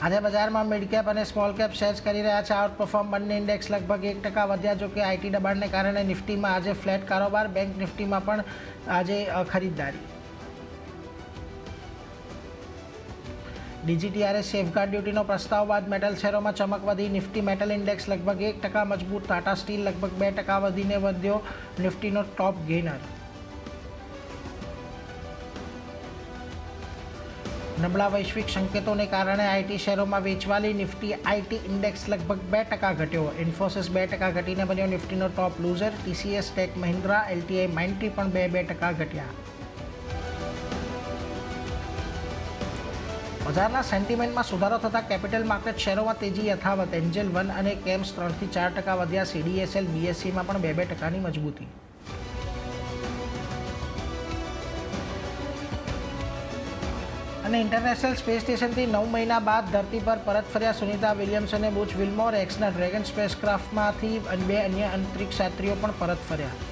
આજે બજારમાં mid cap અને સ્મોલ કેપ શેર્સ કરી રહ્યા છે આઉટ પરફોર્મ. બંને ઇન્ડેક્સ લગભગ 1% વધ્યા. જો કે આઈટી દબાણને કારણે નિફ્ટીમાં આજે ફ્લેટ કારોબાર. બેંક નિફ્ટીમાં પણ આજે ખરીદદારી. ડીજીટીઆરએ સેફગાર્ડ ડ્યુટીનો પ્રસ્તાવ બાદ મેટલ શેરોમાં ચમક વધી. નિફ્ટી મેટલ ઇન્ડેક્સ લગભગ 1% મજબૂત. ટાટા સ્ટીલ લગભગ 2% વધીને વધ્યો. નિફ્ટીનો ટોપ ગેઇનર. નબળા વૈશ્વિક સંકેતોને કારણે આઈટી શેરોમાં વેચવાલી. નિફ્ટી આઈટી ઇન્ડેક્સ લગભગ 2% ઘટ્યો. ઇન્ફોસિસ 2% ઘટીને બન્યો નિફ્ટીનો ટોપ loser. TCS, tech Mahindra, LTI, માઇન્ટ્રી પણ 2% ઘટ્યા. બજારના સેન્ટિમેન્ટમાં સુધારો થતાં કેપિટલ માર્કેટ શેરોમાં તેજી યથાવત. એન્જલ 1 અને કેમ્સ 3 થી 4% વધ્યા. સીડીએસએલ, બીએસસીમાં પણ 2%ની મજબૂતી. અને ઇન્ટરનેશનલ સ્પેસ સ્ટેશનથી 9 મહિના બાદ ધરતી પર પરત ફર્યા સુનિતા વિલિયમ્સ અને બુચ વિલ્મોર. એક્સના ડ્રેગન સ્પેસક્રાફ્ટમાંથી 2 અન્ય અંતરિક્ષ યાત્રીઓ પણ પરત ફર્યા.